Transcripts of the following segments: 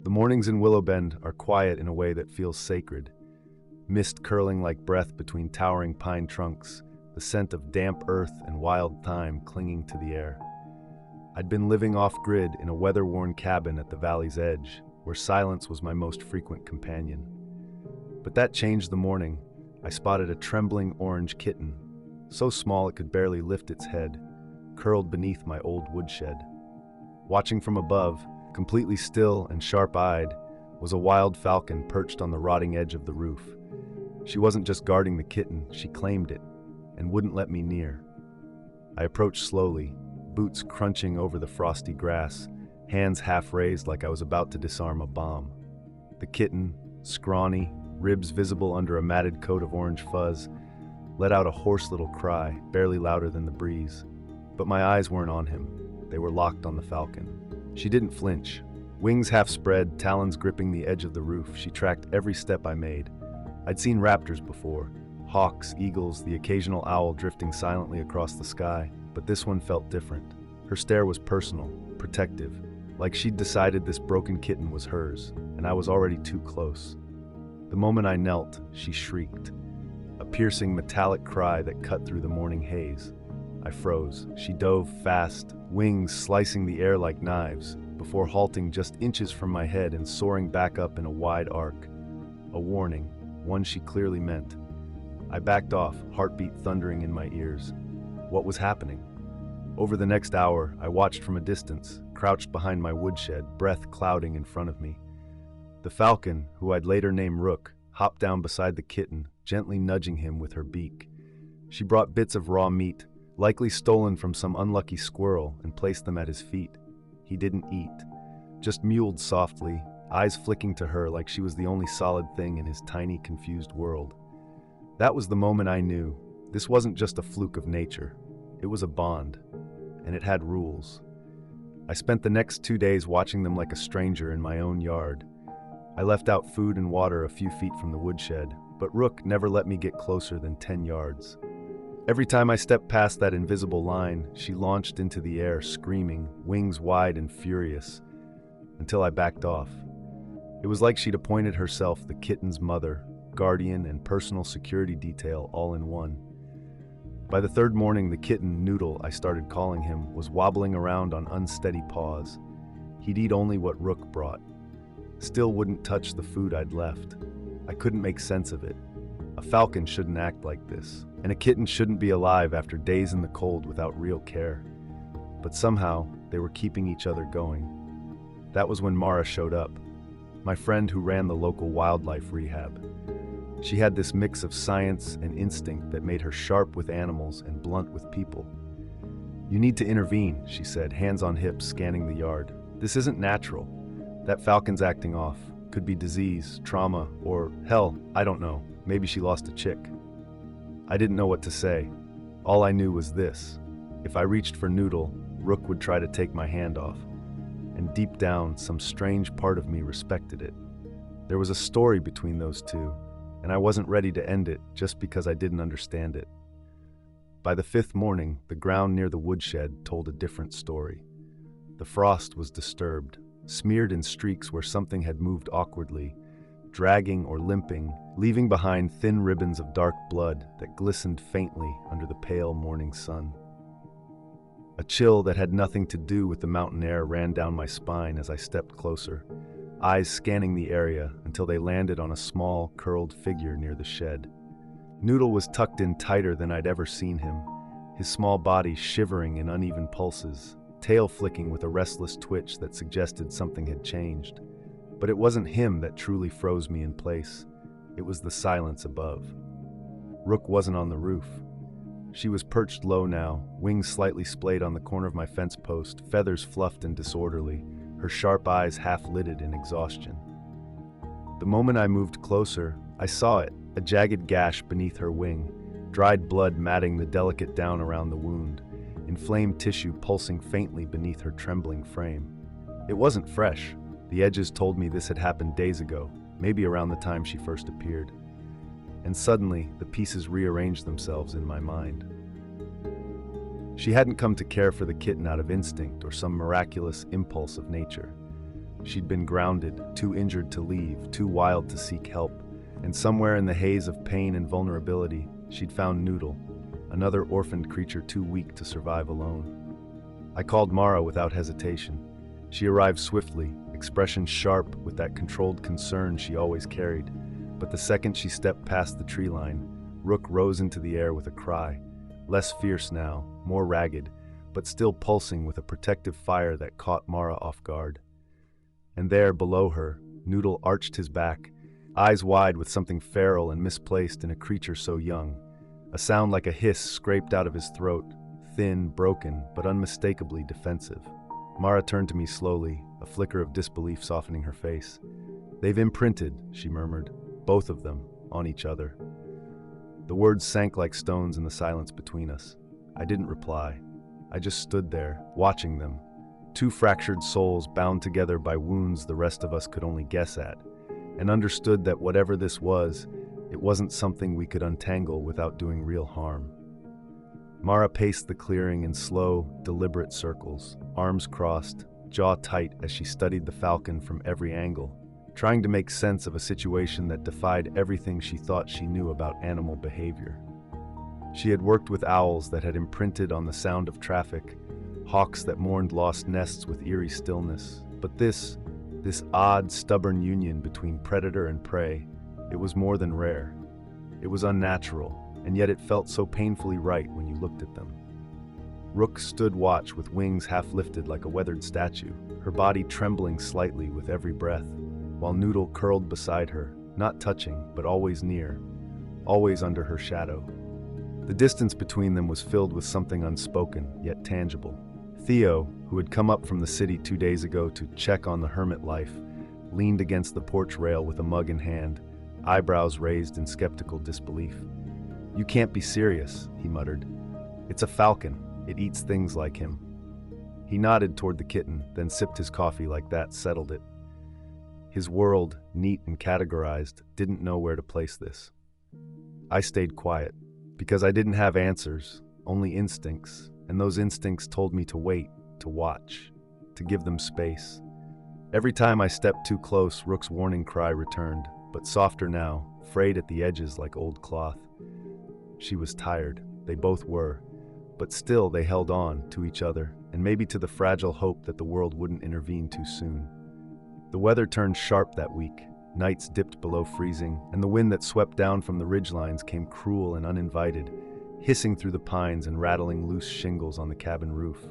The mornings in Willowbend are quiet in a way that feels sacred. Mist curling like breath between towering pine trunks, the scent of damp earth and wild thyme clinging to the air. I'd been living off-grid in a weather-worn cabin at the valley's edge, where silence was my most frequent companion. But that changed the morning. I spotted a trembling orange kitten, so small it could barely lift its head, curled beneath my old woodshed. Watching from above, completely still and sharp-eyed, was a wild falcon perched on the rotting edge of the roof. She wasn't just guarding the kitten, she claimed it, and wouldn't let me near. I approached slowly, boots crunching over the frosty grass, hands half raised like I was about to disarm a bomb. The kitten, scrawny, ribs visible under a matted coat of orange fuzz, let out a hoarse little cry, barely louder than the breeze. But my eyes weren't on him. They were locked on the falcon. She didn't flinch. Wings half spread, talons gripping the edge of the roof, she tracked every step I made. I'd seen raptors before, hawks, eagles, the occasional owl drifting silently across the sky, but this one felt different. Her stare was personal, protective, like she'd decided this broken kitten was hers, and I was already too close. The moment I knelt, she shrieked, a piercing metallic cry that cut through the morning haze. I froze. She dove fast, wings slicing the air like knives, before halting just inches from my head and soaring back up in a wide arc. A warning, one she clearly meant. I backed off, heartbeat thundering in my ears. What was happening? Over the next hour, I watched from a distance, crouched behind my woodshed, breath clouding in front of me. The falcon, who I'd later name Rook, hopped down beside the kitten, gently nudging him with her beak. She brought bits of raw meat, likely stolen from some unlucky squirrel, and placed them at his feet. He didn't eat, just mewled softly, eyes flicking to her like she was the only solid thing in his tiny, confused world. That was the moment I knew. This wasn't just a fluke of nature. It was a bond, and it had rules. I spent the next 2 days watching them like a stranger in my own yard. I left out food and water a few feet from the woodshed, but Rook never let me get closer than 10 yards. Every time I stepped past that invisible line, she launched into the air, screaming, wings wide and furious, until I backed off. It was like she'd appointed herself the kitten's mother, guardian, and personal security detail all in one. By the third morning, the kitten, Noodle, I started calling him, was wobbling around on unsteady paws. He'd eat only what Rook brought. Still wouldn't touch the food I'd left. I couldn't make sense of it. A falcon shouldn't act like this, and a kitten shouldn't be alive after days in the cold without real care. But somehow, they were keeping each other going. That was when Mara showed up, my friend who ran the local wildlife rehab. She had this mix of science and instinct that made her sharp with animals and blunt with people. "You need to intervene," she said, hands on hips, scanning the yard. "This isn't natural. That falcon's acting off. Could be disease, trauma, or hell, I don't know. Maybe she lost a chick." I didn't know what to say. All I knew was this. If I reached for Noodle, Rook would try to take my hand off. And deep down, some strange part of me respected it. There was a story between those two, and I wasn't ready to end it just because I didn't understand it. By the 5th morning, the ground near the woodshed told a different story. The frost was disturbed, smeared in streaks where something had moved awkwardly, dragging or limping, leaving behind thin ribbons of dark blood that glistened faintly under the pale morning sun. A chill that had nothing to do with the mountain air ran down my spine as I stepped closer, eyes scanning the area until they landed on a small, curled figure near the shed. Noodle was tucked in tighter than I'd ever seen him, his small body shivering in uneven pulses, tail flicking with a restless twitch that suggested something had changed. But it wasn't him that truly froze me in place. It was the silence above. Rook wasn't on the roof. She was perched low now, wings slightly splayed on the corner of my fence post, feathers fluffed and disorderly, her sharp eyes half-lidded in exhaustion. The moment I moved closer, I saw it, a jagged gash beneath her wing, dried blood matting the delicate down around the wound, inflamed tissue pulsing faintly beneath her trembling frame. It wasn't fresh. The edges told me this had happened days ago, maybe around the time she first appeared. And suddenly, the pieces rearranged themselves in my mind. She hadn't come to care for the kitten out of instinct or some miraculous impulse of nature. She'd been grounded, too injured to leave, too wild to seek help. And somewhere in the haze of pain and vulnerability, she'd found Noodle, another orphaned creature too weak to survive alone. I called Mara without hesitation. She arrived swiftly, expression sharp with that controlled concern she always carried. But the second she stepped past the tree line, Rook rose into the air with a cry, less fierce now, more ragged, but still pulsing with a protective fire that caught Mara off guard. And there, below her, Noodle arched his back, eyes wide with something feral and misplaced in a creature so young. A sound like a hiss scraped out of his throat, thin, broken, but unmistakably defensive. Mara turned to me slowly, a flicker of disbelief softening her face. "They've imprinted," she murmured, "both of them, on each other." The words sank like stones in the silence between us. I didn't reply. I just stood there, watching them. Two fractured souls bound together by wounds the rest of us could only guess at, and understood that whatever this was, it wasn't something we could untangle without doing real harm. Mara paced the clearing in slow, deliberate circles, arms crossed, jaw tight as she studied the falcon from every angle, trying to make sense of a situation that defied everything she thought she knew about animal behavior. She had worked with owls that had imprinted on the sound of traffic, hawks that mourned lost nests with eerie stillness, but this odd, stubborn union between predator and prey, it was more than rare. It was unnatural, and yet it felt so painfully right when you looked at them. Rook stood watch with wings half lifted like a weathered statue, her body trembling slightly with every breath, while Noodle curled beside her, not touching, but always near, always under her shadow. The distance between them was filled with something unspoken, yet tangible. Theo, who had come up from the city 2 days ago to check on the hermit life, leaned against the porch rail with a mug in hand, eyebrows raised in skeptical disbelief. "You can't be serious," he muttered. "It's a falcon. It eats things like him." He nodded toward the kitten, then sipped his coffee like that settled it. His world, neat and categorized, didn't know where to place this. I stayed quiet, because I didn't have answers, only instincts, and those instincts told me to wait, to watch, to give them space. Every time I stepped too close, Rook's warning cry returned, but softer now, frayed at the edges like old cloth. She was tired, they both were, but still they held on to each other, and maybe to the fragile hope that the world wouldn't intervene too soon. The weather turned sharp that week. Nights dipped below freezing, and the wind that swept down from the ridgelines came cruel and uninvited, hissing through the pines and rattling loose shingles on the cabin roof.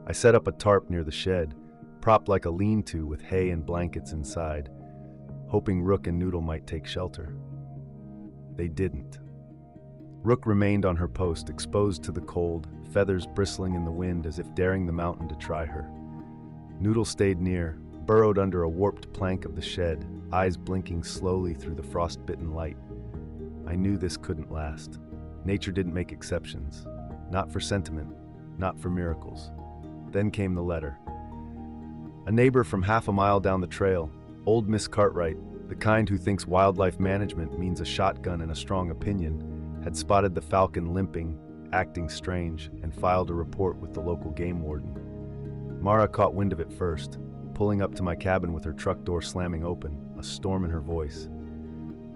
I set up a tarp near the shed, propped like a lean-to with hay and blankets inside, hoping Rook and Noodle might take shelter. They didn't. Rook remained on her post, exposed to the cold, feathers bristling in the wind as if daring the mountain to try her. Noodle stayed near, burrowed under a warped plank of the shed, eyes blinking slowly through the frost-bitten light. I knew this couldn't last. Nature didn't make exceptions. Not for sentiment, not for miracles. Then came the letter. A neighbor from half a mile down the trail, old Miss Cartwright, the kind who thinks wildlife management means a shotgun and a strong opinion, had spotted the falcon limping, acting strange, and filed a report with the local game warden. Mara caught wind of it first, pulling up to my cabin with her truck door slamming open, a storm in her voice.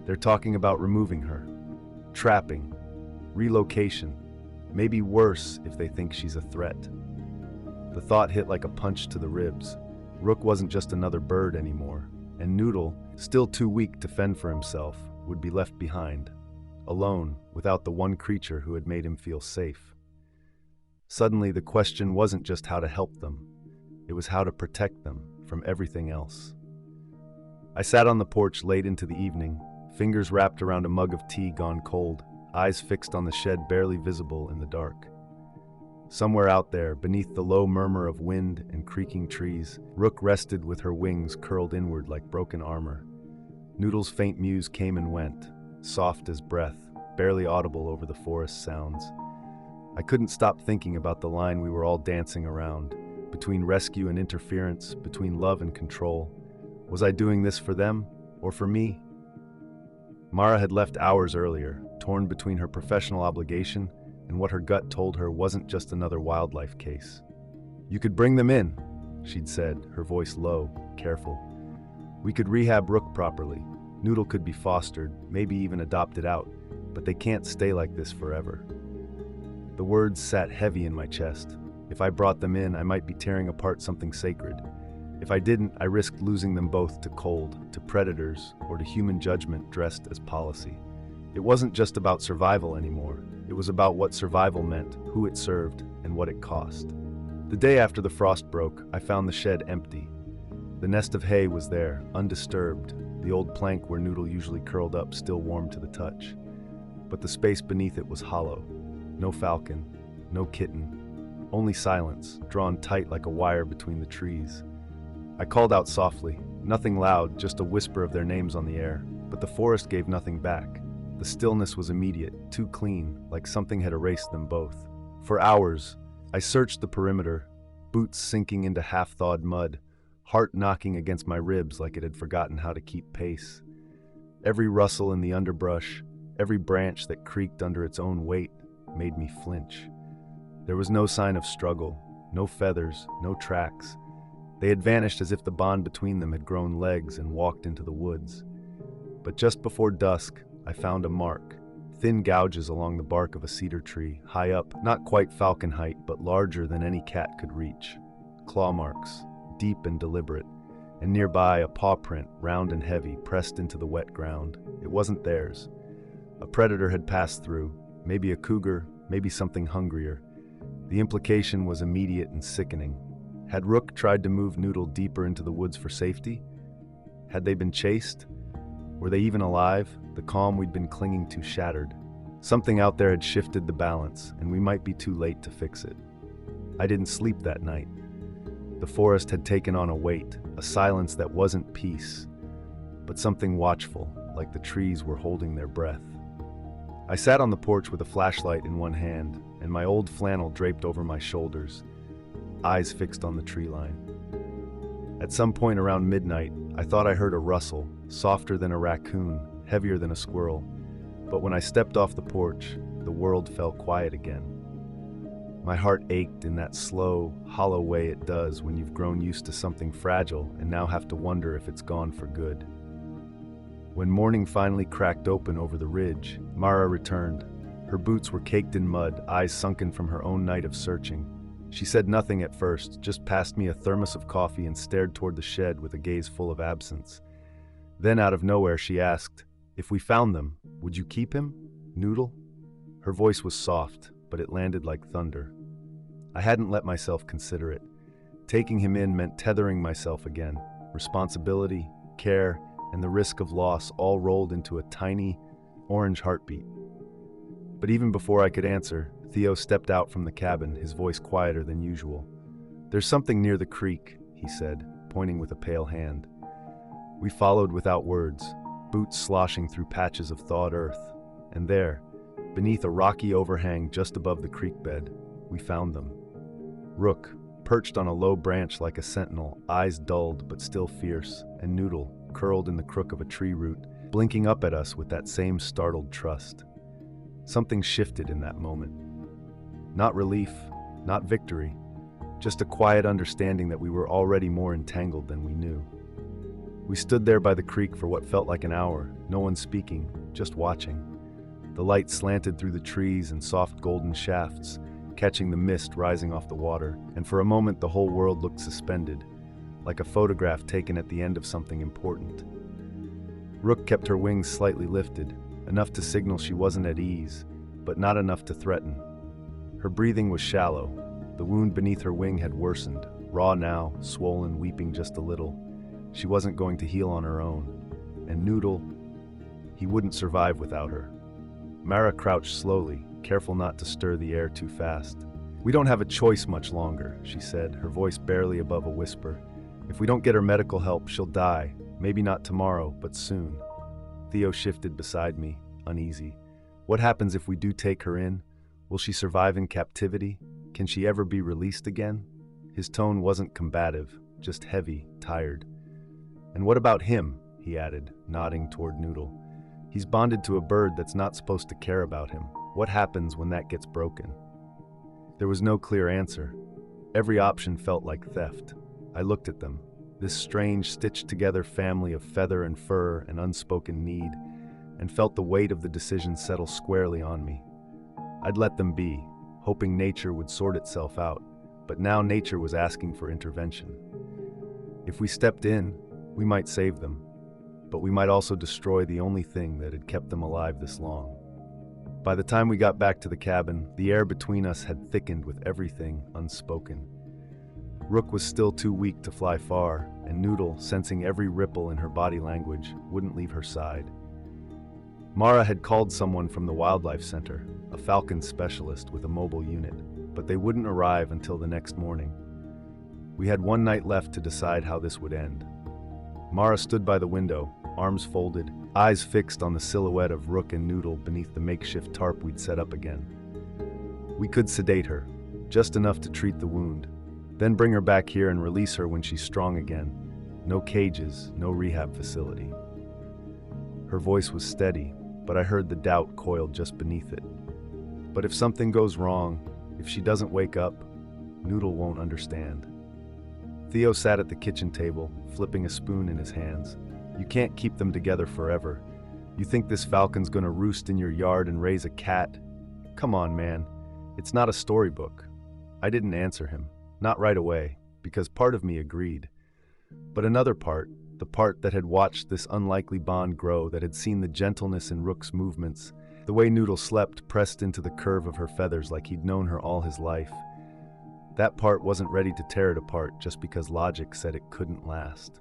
"They're talking about removing her. Trapping. Relocation. Maybe worse if they think she's a threat." The thought hit like a punch to the ribs. Rook wasn't just another bird anymore, and Noodle, still too weak to fend for himself, would be left behind, alone, without the one creature who had made him feel safe. Suddenly, the question wasn't just how to help them. It was how to protect them from everything else. I sat on the porch late into the evening, fingers wrapped around a mug of tea gone cold, eyes fixed on the shed barely visible in the dark. Somewhere out there, beneath the low murmur of wind and creaking trees, Rook rested with her wings curled inward like broken armor. Noodle's faint mews came and went, soft as breath, barely audible over the forest sounds. I couldn't stop thinking about the line we were all dancing around, between rescue and interference, between love and control. Was I doing this for them, or for me? Mara had left hours earlier, torn between her professional obligation and what her gut told her wasn't just another wildlife case. "You could bring them in," she'd said, her voice low, careful. We could rehab Rook properly. Noodle could be fostered, maybe even adopted out, but they can't stay like this forever. The words sat heavy in my chest. If I brought them in, I might be tearing apart something sacred. If I didn't, I risked losing them both to cold, to predators, or to human judgment dressed as policy. It wasn't just about survival anymore. It was about what survival meant, who it served, and what it cost. The day after the frost broke, I found the shed empty. The nest of hay was there, undisturbed, the old plank where Noodle usually curled up still warm to the touch. But the space beneath it was hollow. No falcon, no kitten, only silence, drawn tight like a wire between the trees. I called out softly, nothing loud, just a whisper of their names on the air, but the forest gave nothing back. The stillness was immediate, too clean, like something had erased them both. For hours, I searched the perimeter, boots sinking into half-thawed mud, heart knocking against my ribs like it had forgotten how to keep pace. Every rustle in the underbrush, every branch that creaked under its own weight, made me flinch. There was no sign of struggle, no feathers, no tracks. They had vanished as if the bond between them had grown legs and walked into the woods. But just before dusk, I found a mark, thin gouges along the bark of a cedar tree, high up, not quite falcon height, but larger than any cat could reach. Claw marks, deep and deliberate, and nearby a paw print, round and heavy, pressed into the wet ground. It wasn't theirs. A predator had passed through, maybe a cougar, maybe something hungrier. The implication was immediate and sickening. Had Rook tried to move Noodle deeper into the woods for safety? Had they been chased? Were they even alive? The calm we'd been clinging to shattered. Something out there had shifted the balance, and we might be too late to fix it. I didn't sleep that night. The forest had taken on a weight, a silence that wasn't peace, but something watchful, like the trees were holding their breath. I sat on the porch with a flashlight in one hand, and my old flannel draped over my shoulders, eyes fixed on the tree line. At some point around midnight, I thought I heard a rustle, softer than a raccoon, heavier than a squirrel. But when I stepped off the porch, the world fell quiet again. My heart ached in that slow, hollow way it does when you've grown used to something fragile and now have to wonder if it's gone for good. When morning finally cracked open over the ridge, Mara returned. Her boots were caked in mud, eyes sunken from her own night of searching. She said nothing at first, just passed me a thermos of coffee and stared toward the shed with a gaze full of absence. Then out of nowhere she asked, "If we found them, would you keep him, Noodle?" Her voice was soft, but it landed like thunder. I hadn't let myself consider it. Taking him in meant tethering myself again. Responsibility, care, and the risk of loss all rolled into a tiny, orange heartbeat. But even before I could answer, Theo stepped out from the cabin, his voice quieter than usual. "There's something near the creek," he said, pointing with a pale hand. We followed without words, boots sloshing through patches of thawed earth. And there, beneath a rocky overhang just above the creek bed, we found them. Rook, perched on a low branch like a sentinel, eyes dulled but still fierce, and Noodle, curled in the crook of a tree root, blinking up at us with that same startled trust. Something shifted in that moment. Not relief, not victory, just a quiet understanding that we were already more entangled than we knew. We stood there by the creek for what felt like an hour, no one speaking, just watching. The light slanted through the trees in soft golden shafts, catching the mist rising off the water, and for a moment the whole world looked suspended, like a photograph taken at the end of something important. Rook kept her wings slightly lifted, enough to signal she wasn't at ease, but not enough to threaten. Her breathing was shallow. The wound beneath her wing had worsened, raw now, swollen, weeping just a little. She wasn't going to heal on her own. And Noodle, he wouldn't survive without her. Mara crouched slowly, careful not to stir the air too fast. "We don't have a choice much longer," she said, her voice barely above a whisper. "If we don't get her medical help, she'll die. Maybe not tomorrow, but soon." Theo shifted beside me, uneasy. "What happens if we do take her in? Will she survive in captivity? Can she ever be released again?" His tone wasn't combative, just heavy, tired. "And what about him?" he added, nodding toward Noodle. "He's bonded to a bird that's not supposed to care about him. What happens when that gets broken?" There was no clear answer. Every option felt like theft. I looked at them, this strange stitched-together family of feather and fur and unspoken need, and felt the weight of the decision settle squarely on me. I'd let them be, hoping nature would sort itself out, but now nature was asking for intervention. If we stepped in, we might save them, but we might also destroy the only thing that had kept them alive this long. By the time we got back to the cabin, the air between us had thickened with everything unspoken. Rook was still too weak to fly far, and Noodle, sensing every ripple in her body language, wouldn't leave her side. Mara had called someone from the wildlife center, a falcon specialist with a mobile unit, but they wouldn't arrive until the next morning. We had one night left to decide how this would end. Mara stood by the window, arms folded, eyes fixed on the silhouette of Rook and Noodle beneath the makeshift tarp we'd set up again. We could sedate her, just enough to treat the wound, then bring her back here and release her when she's strong again. No cages, no rehab facility. Her voice was steady, but I heard the doubt coiled just beneath it. But if something goes wrong, if she doesn't wake up, Noodle won't understand. Theo sat at the kitchen table, flipping a spoon in his hands. You can't keep them together forever. You think this falcon's gonna roost in your yard and raise a cat? Come on, man. It's not a storybook. I didn't answer him. Not right away, because part of me agreed. But another part, the part that had watched this unlikely bond grow, that had seen the gentleness in Rook's movements, the way Noodle slept pressed into the curve of her feathers like he'd known her all his life. That part wasn't ready to tear it apart just because logic said it couldn't last.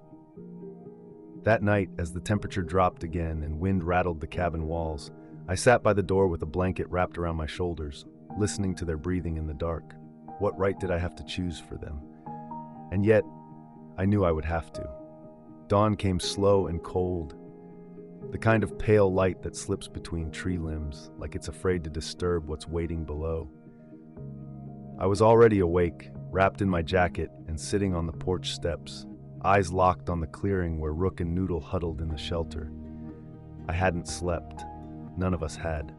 That night, as the temperature dropped again and wind rattled the cabin walls, I sat by the door with a blanket wrapped around my shoulders, listening to their breathing in the dark. What right did I have to choose for them? And yet, I knew I would have to. Dawn came slow and cold, the kind of pale light that slips between tree limbs, like it's afraid to disturb what's waiting below. I was already awake, wrapped in my jacket and sitting on the porch steps, eyes locked on the clearing where Rook and Noodle huddled in the shelter. I hadn't slept. None of us had.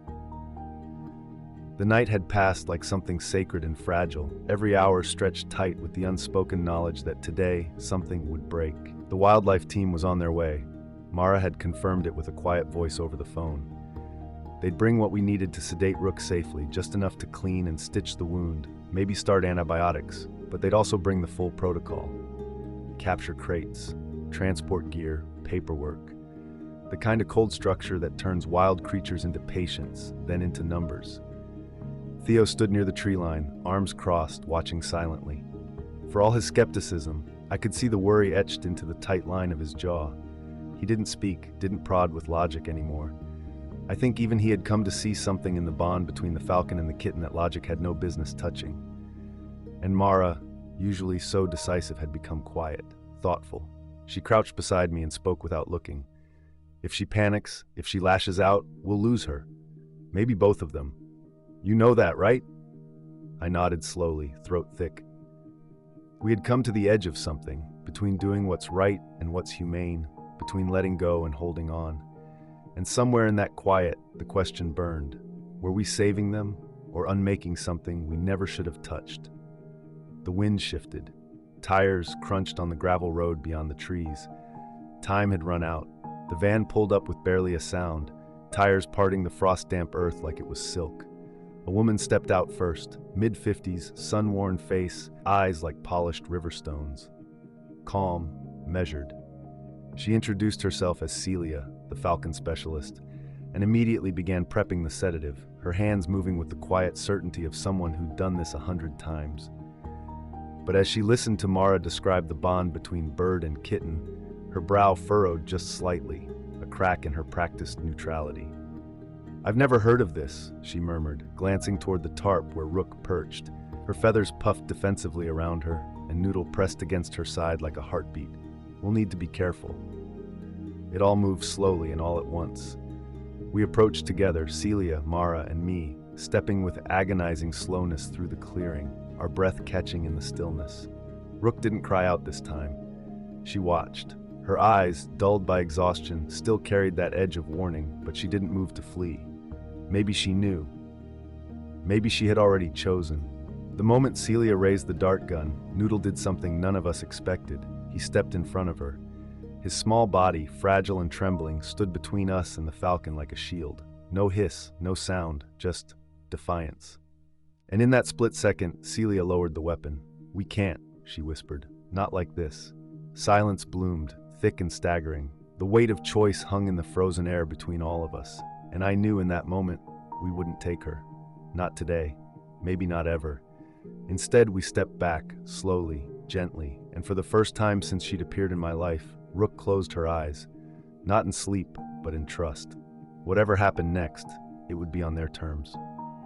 The night had passed like something sacred and fragile, every hour stretched tight with the unspoken knowledge that today something would break. The wildlife team was on their way. Mara had confirmed it with a quiet voice over the phone. They'd bring what we needed to sedate Rook safely, just enough to clean and stitch the wound, maybe start antibiotics, but they'd also bring the full protocol. Capture crates, transport gear, paperwork. The kind of cold structure that turns wild creatures into patients, then into numbers. Theo stood near the tree line, arms crossed, watching silently. For all his skepticism, I could see the worry etched into the tight line of his jaw. He didn't speak, didn't prod with logic anymore. I think even he had come to see something in the bond between the falcon and the kitten that logic had no business touching. And Mara, usually so decisive, had become quiet, thoughtful. She crouched beside me and spoke without looking. If she panics, if she lashes out, we'll lose her. Maybe both of them. You know that, right? I nodded slowly, throat thick. We had come to the edge of something, between doing what's right and what's humane, between letting go and holding on. And somewhere in that quiet, the question burned. Were we saving them, or unmaking something we never should have touched? The wind shifted. Tires crunched on the gravel road beyond the trees. Time had run out. The van pulled up with barely a sound, tires parting the frost-damp earth like it was silk. A woman stepped out first, mid-50s, sun-worn face, eyes like polished river stones. Calm, measured. She introduced herself as Celia, the falcon specialist, and immediately began prepping the sedative, her hands moving with the quiet certainty of someone who'd done this 100 times. But as she listened to Mara describe the bond between bird and kitten, her brow furrowed just slightly, a crack in her practiced neutrality. "I've never heard of this," she murmured, glancing toward the tarp where Rook perched. Her feathers puffed defensively around her, and Noodle pressed against her side like a heartbeat. "We'll need to be careful." It all moved slowly and all at once. We approached together, Celia, Mara, and me, stepping with agonizing slowness through the clearing, our breath catching in the stillness. Rook didn't cry out this time. She watched. Her eyes, dulled by exhaustion, still carried that edge of warning, but she didn't move to flee. Maybe she knew. Maybe she had already chosen. The moment Celia raised the dart gun, Noodle did something none of us expected. He stepped in front of her. His small body, fragile and trembling, stood between us and the falcon like a shield. No hiss, no sound, just defiance. And in that split second, Celia lowered the weapon. "We can't," she whispered. "Not like this." Silence bloomed, thick and staggering. The weight of choice hung in the frozen air between all of us, and I knew in that moment we wouldn't take her. Not today, maybe not ever. Instead, we stepped back, slowly, gently, and for the first time since she'd appeared in my life, Rook closed her eyes, not in sleep, but in trust. Whatever happened next, it would be on their terms.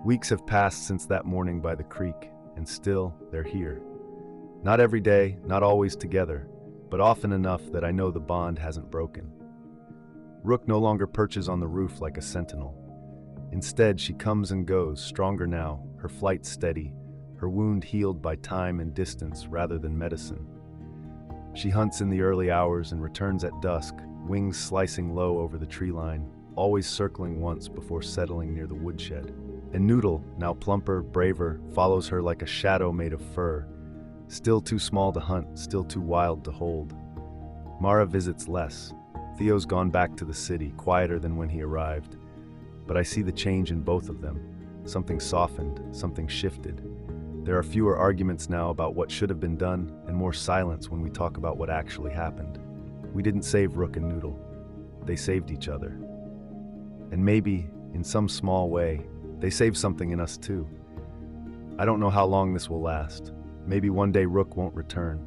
Weeks have passed since that morning by the creek, and still they're here. Not every day, not always together, but often enough that I know the bond hasn't broken. Rook no longer perches on the roof like a sentinel. Instead, she comes and goes, stronger now, her flight steady, her wound healed by time and distance rather than medicine. She hunts in the early hours and returns at dusk, wings slicing low over the tree line, always circling once before settling near the woodshed. And Noodle, now plumper, braver, follows her like a shadow made of fur, still too small to hunt, still too wild to hold. Mara visits less. Theo's gone back to the city, quieter than when he arrived. But I see the change in both of them. Something softened, something shifted. There are fewer arguments now about what should have been done, and more silence when we talk about what actually happened. We didn't save Rook and Noodle. They saved each other. And maybe, in some small way, they saved something in us too. I don't know how long this will last. Maybe one day Rook won't return.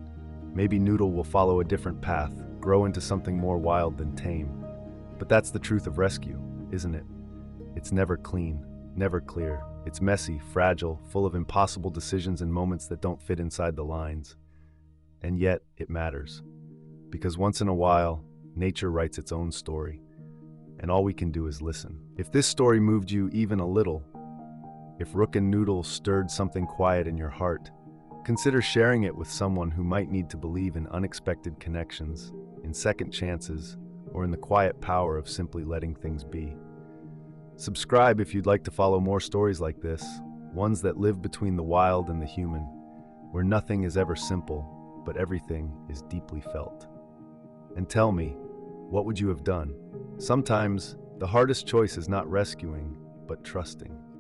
Maybe Noodle will follow a different path, grow into something more wild than tame. But that's the truth of rescue, isn't it? It's never clean, never clear. It's messy, fragile, full of impossible decisions and moments that don't fit inside the lines. And yet, it matters. Because once in a while, nature writes its own story. And all we can do is listen. If this story moved you even a little, if Rook and Noodle stirred something quiet in your heart, consider sharing it with someone who might need to believe in unexpected connections, in second chances, or in the quiet power of simply letting things be. Subscribe if you'd like to follow more stories like this, ones that live between the wild and the human, where nothing is ever simple, but everything is deeply felt. And tell me, what would you have done? Sometimes, the hardest choice is not rescuing, but trusting.